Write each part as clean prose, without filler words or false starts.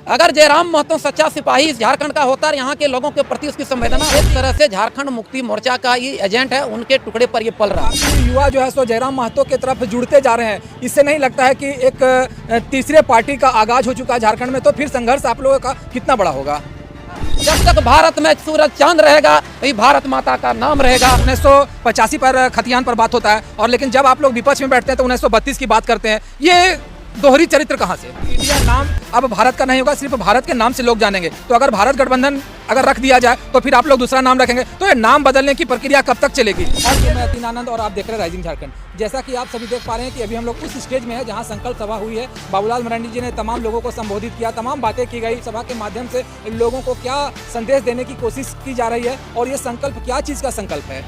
अगर जयराम महतो सच्चा सिपाही इस झारखंड का होता है, यहाँ के लोगों के प्रति उसकी संवेदना एक तरह से झारखंड मुक्ति मोर्चा का ये एजेंट है, उनके टुकड़े पर ये पल रहा है। युवा जो है सो जयराम महतो की तरफ जुड़ते जा रहे हैं। इससे नहीं लगता है कि एक तीसरे पार्टी का आगाज हो चुका है झारखंड में, तो फिर संघर्ष आप लोगों का कितना बड़ा होगा? जब तक भारत में सूरज चांद रहेगा, वही भारत माता का नाम रहेगा। 1985 पर खतियान पर बात होता है, और लेकिन जब आप लोग विपक्ष में बैठते हैं तो 1932 की बात करते हैं। ये दोहरी चरित्र कहाँ से? इंडिया नाम अब भारत का नहीं होगा, सिर्फ भारत के नाम से लोग जानेंगे। तो अगर भारत गठबंधन अगर रख दिया जाए तो फिर आप लोग दूसरा नाम रखेंगे, तो ये नाम बदलने की प्रक्रिया कब तक चलेगी? और मैं अतीन आनंद और आप देख रहे हैं राइजिंग झारखंड। जैसा कि आप सभी देख पा रहे हैं कि अभी हम लोग उस स्टेज में है जहां संकल्प सभा हुई है। बाबूलाल मरांडी जी ने तमाम लोगों को संबोधित किया, तमाम बातें की गई। सभा के माध्यम से लोगों को क्या संदेश देने की कोशिश की जा रही है, और ये संकल्प क्या चीज़ का संकल्प है?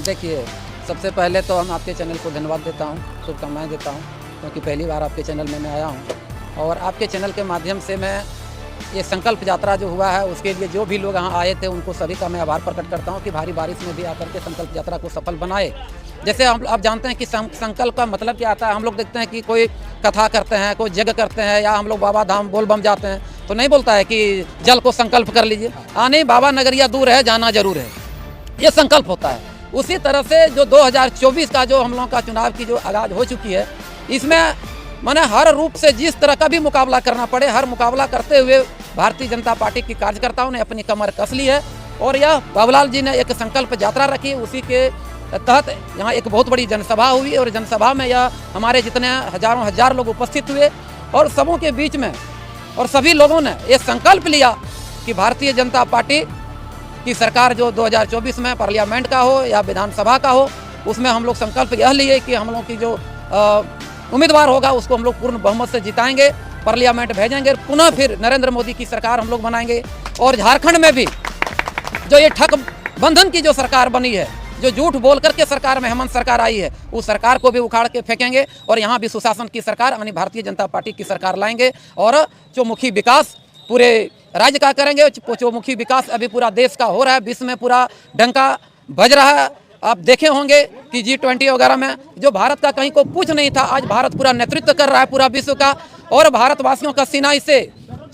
देखिए, सबसे पहले तो हम आपके चैनल को धन्यवाद देता हूँ, शुभकामनाएं देता हूँ, क्योंकि पहली बार आपके चैनल में मैं आया हूँ। और आपके चैनल के माध्यम से मैं ये संकल्प यात्रा जो हुआ है उसके लिए जो भी लोग यहाँ आए थे उनको सभी का मैं आभार प्रकट करता हूँ कि भारी बारिश में भी आकर के संकल्प यात्रा को सफल बनाए। जैसे हम आप जानते हैं कि संकल्प का मतलब क्या आता है। हम लोग देखते हैं कि कोई कथा करते हैं, कोई यज्ञ करते हैं, या हम लोग बाबा धाम बोल बम जाते हैं तो नहीं बोलता है कि जल को संकल्प कर लीजिए। नहीं, बाबा नगरिया दूर है, जाना जरूर है, ये संकल्प होता है। उसी तरह से जो 2024 का जो हम लोगों का चुनाव की जो आगाज हो चुकी है, इसमें मैंने हर रूप से जिस तरह का भी मुकाबला करना पड़े, हर मुकाबला करते हुए भारतीय जनता पार्टी की कार्यकर्ताओं ने अपनी कमर कस ली है। और यह बाबूलाल जी ने एक संकल्प यात्रा रखी, उसी के तहत यहाँ एक बहुत बड़ी जनसभा हुई, और जनसभा में यह हमारे जितने हजारों हजार लोग उपस्थित हुए, और सबों के बीच में और सभी लोगों ने ये संकल्प लिया कि भारतीय जनता पार्टी की सरकार जो 2024 में पार्लियामेंट का हो या विधानसभा का हो, उसमें हम लोग संकल्प यह लिए कि हम लोग की जो उम्मीदवार होगा उसको हम लोग पूर्ण बहुमत से जिताएंगे, पार्लियामेंट भेजेंगे, पुनः फिर नरेंद्र मोदी की सरकार हम लोग बनाएंगे। और झारखंड में भी जो ये ठग बंधन की जो सरकार बनी है, जो झूठ बोल करके सरकार में हेमंत सरकार आई है, उस सरकार को भी उखाड़ के फेंकेंगे, और यहाँ भी सुशासन की सरकार यानी भारतीय जनता पार्टी की सरकार लाएंगे। और चौमुखी विकास पूरे राज्य का करेंगे। चौमुखी विकास अभी पूरा देश का हो रहा है, विश्व में पूरा डंका बज रहा है। आप देखे होंगे कि G20 वगैरह में जो भारत का कहीं को कुछ नहीं था, आज भारत पूरा नेतृत्व कर रहा है पूरा विश्व का, और भारतवासियों का सीना इससे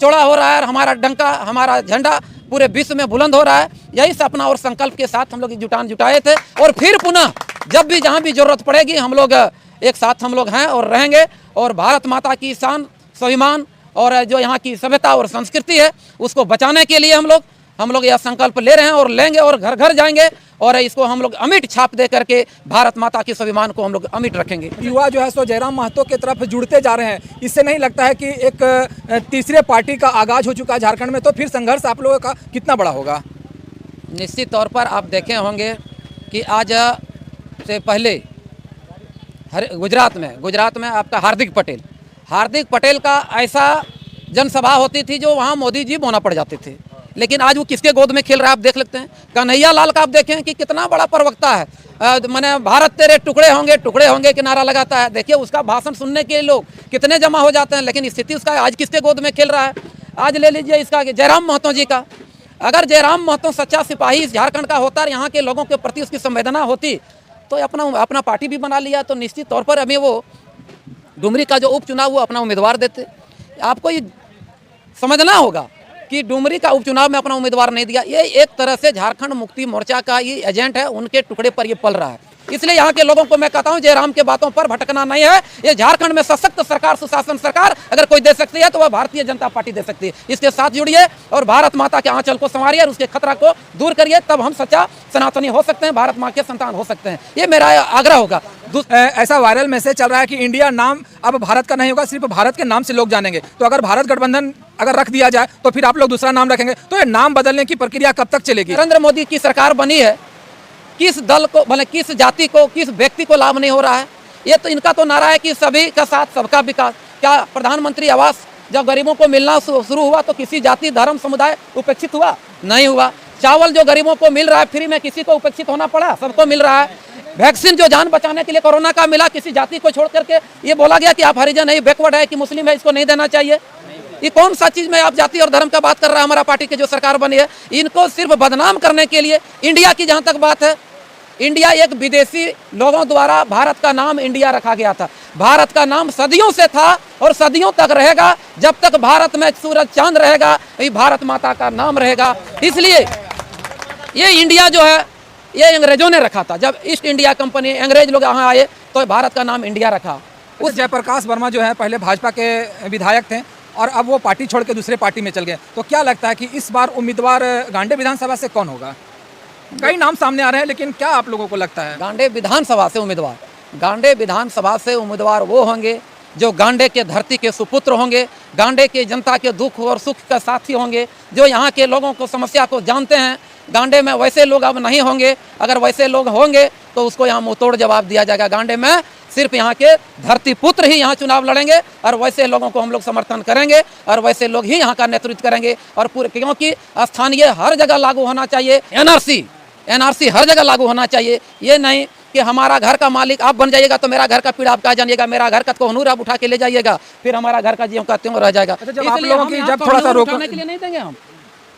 चौड़ा हो रहा है, हमारा डंका, हमारा झंडा पूरे विश्व में बुलंद हो रहा है। यही सपना और संकल्प के साथ हम लोग जुटान जुटाए थे, और फिर पुनः जब भी जहाँ भी जरूरत पड़ेगी हम लोग एक साथ हम लोग हैं और रहेंगे। और भारत माता की शान, स्वाभिमान और जो यहाँ की सभ्यता और संस्कृति है उसको बचाने के लिए हम लोग यह संकल्प ले रहे हैं और लेंगे, और घर घर जाएंगे, और इसको हम लोग अमिट छाप दे करके भारत माता के स्वाभिमान को हम लोग अमिट रखेंगे। युवा जो है सो जयराम महतो की तरफ जुड़ते जा रहे हैं। इससे नहीं लगता है कि एक तीसरे पार्टी का आगाज हो चुका है झारखंड में, तो फिर संघर्ष आप लोगों का कितना बड़ा होगा? निश्चित तौर पर आप देखे होंगे कि आज से पहले गुजरात में आपका हार्दिक पटेल का ऐसा जनसभा होती थी जो वहाँ मोदी जी बोना पड़ जाते थे, लेकिन आज वो किसके गोद में खेल रहा है आप देख लेते हैं। कन्हैया लाल का आप देखें कि कितना बड़ा प्रवक्ता है, मैंने भारत तेरे टुकड़े होंगे कि नारा लगाता है। देखिए उसका भाषण सुनने के लिए लोग कितने जमा हो जाते हैं, लेकिन स्थिति उसका आज किसके गोद में खेल रहा है। आज ले लीजिए इसका जयराम महतो जी का। अगर जयराम महतो सच्चा सिपाही इस झारखंड का होता है, यहाँ के लोगों के प्रति उसकी संवेदना होती, तो अपना पार्टी भी बना लिया, तो निश्चित तौर पर अभी वो डुमरी का जो उपचुनाव वो अपना उम्मीदवार देते। आपको ये समझना होगा कि डुमरी का उपचुनाव में अपना उम्मीदवार नहीं दिया, ये एक तरह से झारखंड मुक्ति मोर्चा का ये एजेंट है, उनके टुकड़े पर ये पल रहा है। इसलिए यहाँ के लोगों को मैं कहता हूँ जयराम के बातों पर भटकना नहीं है। ये झारखंड में सशक्त सरकार, सुशासन सरकार अगर कोई दे सकती है तो वह भारतीय जनता पार्टी दे सकती है। इसके साथ जुड़िए और भारत माता के आंचल को संवारिए और उसके खतरा को दूर करिए, तब हम सच्चा सनातनी हो सकते हैं, भारत माँ के संतान हो सकते हैं। ये मेरा आग्रह होगा। ऐसा वायरल मैसेज चल रहा है कि इंडिया नाम अब भारत का नहीं होगा, सिर्फ भारत के नाम से लोग जानेंगे। तो अगर भारत गठबंधन अगर रख दिया जाए तो फिर आप लोग दूसरा नाम रखेंगे, तो ये नाम बदलने की प्रक्रिया कब तक चलेगी? नरेंद्र मोदी की सरकार बनी है, किस दल को भले किस जाति को किस व्यक्ति को लाभ नहीं हो रहा है? ये तो इनका तो नारा है कि सभी का साथ सबका विकास। क्या प्रधानमंत्री आवास जब गरीबों को मिलना शुरू हुआ तो किसी जाति धर्म समुदाय उपेक्षित हुआ? नहीं हुआ। चावल जो गरीबों को मिल रहा है फ्री में, किसी को उपेक्षित होना पड़ा? सबको मिल रहा है। वैक्सीन जो जान बचाने के लिए कोरोना का मिला, किसी जाति को छोड़ करके ये बोला गया कि आप हरिजन है, बैकवर्ड है, कि मुस्लिम है, इसको नहीं देना चाहिए? ये कौन सा चीज में आप जाति और धर्म का बात कर रहा है? हमारा पार्टी की जो सरकार बनी है, इनको सिर्फ बदनाम करने के लिए इंडिया की जहां तक बात है, इंडिया एक विदेशी लोगों द्वारा भारत का नाम इंडिया रखा गया था। भारत का नाम सदियों से था और सदियों तक रहेगा। जब तक भारत में सूरज चांद रहेगा ये भारत माता का नाम रहेगा। इसलिए ये इंडिया जो है ये अंग्रेजों ने रखा था। जब ईस्ट इंडिया कंपनी अंग्रेज लोग यहाँ आए तो भारत का नाम इंडिया रखा। उस जयप्रकाश वर्मा जो है पहले भाजपा के विधायक थे और अब वो पार्टी छोड़ के दूसरे पार्टी में चल गए, तो क्या लगता है कि इस बार उम्मीदवार गांडे विधानसभा से कौन होगा? कई नाम सामने आ रहे हैं, लेकिन क्या आप लोगों को लगता है? गांडे विधानसभा से उम्मीदवार, गांडे विधानसभा से उम्मीदवार वो होंगे जो गांडे के धरती के सुपुत्र होंगे, गांडे के जनता के दुख और सुख का साथी होंगे, जो यहाँ के लोगों को समस्या को जानते हैं। गांडे में वैसे लोग अब नहीं होंगे। अगर वैसे लोग होंगे तो उसको यहाँ मुंहतोड़ जवाब दिया जाएगा। गांडे में सिर्फ यहाँ के धरती पुत्र ही यहाँ चुनाव लड़ेंगे और वैसे लोगों को हम लोग समर्थन करेंगे और वैसे लोग ही यहाँ का नेतृत्व करेंगे। और पूरे, क्योंकि स्थानीय हर जगह लागू होना चाहिए। एनआरसी हर जगह लागू होना चाहिए। ये नहीं कि हमारा घर का मालिक आप बन जाइएगा तो मेरा घर का पीड़ा आप कहा जानिएगा, मेरा घर का कोहनूर आप उठा के ले जाइएगा, फिर हमारा घर का ज्यों का त्यों रह जाएगा। जब आप लोगों की जब थोड़ा सा रोकने के लिए नहीं देंगे हम।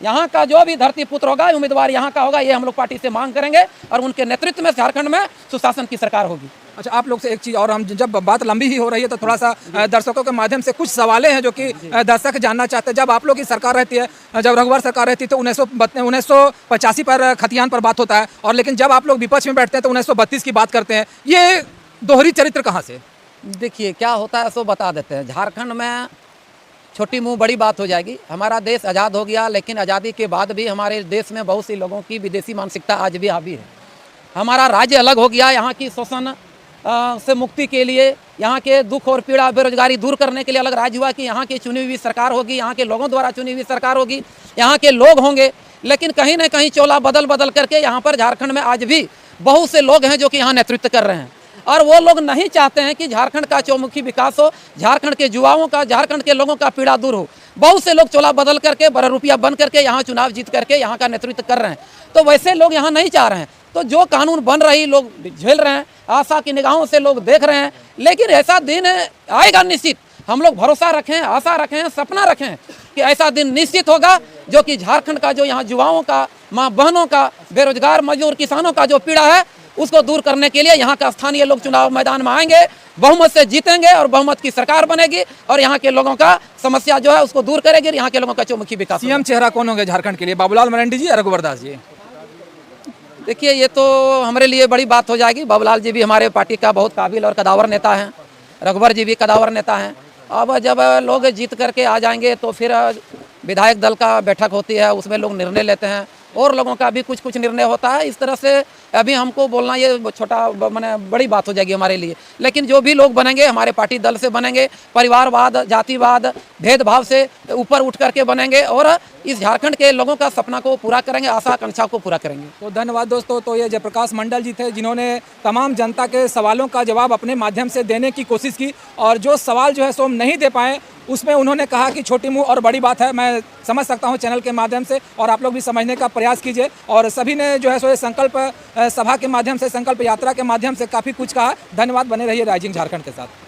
यहाँ का जो भी धरती पुत्र होगा, उम्मीदवार यहाँ का होगा, ये हम लोग पार्टी से मांग करेंगे और उनके नेतृत्व में झारखंड में सुशासन की सरकार होगी। अच्छा, आप लोग से एक चीज़ और, हम जब बात लंबी ही हो रही है तो थोड़ा सा दर्शकों के माध्यम से कुछ सवालें हैं जो कि दर्शक जानना चाहते हैं। जब आप लोग की सरकार रहती है, जब रघुवर सरकार रहती है तो 1985 पर खतियान पर बात होता है, और लेकिन जब आप लोग विपक्ष में बैठते हैं तो 1932 की बात करते हैं। ये दोहरी चरित्र कहाँ से? देखिए क्या होता है सो बता देते हैं। झारखंड में छोटी मुंह बड़ी बात हो जाएगी। हमारा देश आज़ाद हो गया, लेकिन आज़ादी के बाद भी हमारे देश में बहुत सी लोगों की विदेशी मानसिकता आज भी हावी है। हमारा राज्य अलग हो गया। यहाँ की शोषण से मुक्ति के लिए, यहाँ के दुख और पीड़ा बेरोजगारी दूर करने के लिए अलग राज्य हुआ कि यहाँ की चुनी हुई सरकार होगी, यहाँ के लोगों द्वारा चुनी हुई सरकार होगी, यहाँ के लोग होंगे। लेकिन कहीं ना कहीं चोला बदल बदल करके यहाँ पर झारखंड में आज भी बहुत से लोग हैं जो कि यहाँ नेतृत्व कर रहे हैं और वो लोग नहीं चाहते हैं कि झारखंड का चौमुखी विकास हो, झारखंड के युवाओं का, झारखंड के लोगों का पीड़ा दूर हो। बहुत से लोग चोला बदल करके, बड़ा रुपया बन करके यहाँ चुनाव जीत करके यहाँ का नेतृत्व कर रहे हैं। तो वैसे लोग यहाँ नहीं चाह रहे हैं। तो जो कानून बन रही लोग झेल रहे हैं, आशा की निगाहों से लोग देख रहे हैं। लेकिन ऐसा दिन आएगा निश्चित। हम लोग भरोसा रखें, आशा रखें, सपना रखें कि ऐसा दिन निश्चित होगा जो कि झारखंड का, जो यहाँ युवाओं का, माँ बहनों का, बेरोजगार मजदूर किसानों का जो पीड़ा है उसको दूर करने के लिए यहाँ का स्थानीय लोग चुनाव मैदान में आएंगे, बहुमत से जीतेंगे और बहुमत की सरकार बनेगी और यहाँ के लोगों का समस्या जो है उसको दूर करेगी, यहाँ के लोगों का चौमुखी विकास। सीएम चेहरा कौन होंगे झारखंड के लिए, बाबूलाल मरांडी जी या रघुवर दास जी? देखिए ये तो हमारे लिए बड़ी बात हो जाएगी। बाबूलाल जी भी हमारे पार्टी का बहुत काबिल और कदावर नेता हैं, रघुवर जी भी कदावर नेता हैं। अब जब लोग जीत करके आ जाएंगे तो फिर विधायक दल का बैठक होती है, उसमें लोग निर्णय लेते हैं और लोगों का भी कुछ निर्णय होता है। इस तरह से अभी हमको बोलना ये छोटा माने बड़ी बात हो जाएगी हमारे लिए। लेकिन जो भी लोग बनेंगे हमारे पार्टी दल से बनेंगे, परिवारवाद, जातिवाद, भेदभाव से ऊपर उठ करके बनेंगे और इस झारखंड के लोगों का सपना को पूरा करेंगे, आशा आकांक्षा को पूरा करेंगे। तो धन्यवाद दोस्तों। तो ये जयप्रकाश मंडल जी थे जिन्होंने तमाम जनता के सवालों का जवाब अपने माध्यम से देने की कोशिश की, और जो सवाल जो है सो हम नहीं दे पाए उसमें उन्होंने कहा कि छोटी मुँह और बड़ी बात है। मैं समझ सकता हूँ चैनल के माध्यम से, और आप लोग भी समझने का प्रयास कीजिए। और सभी ने जो है सो ये संकल्प सभा के माध्यम से, संकल्प यात्रा के माध्यम से काफ़ी कुछ कहा। धन्यवाद। बने रहिए राइजिंग झारखंड के साथ।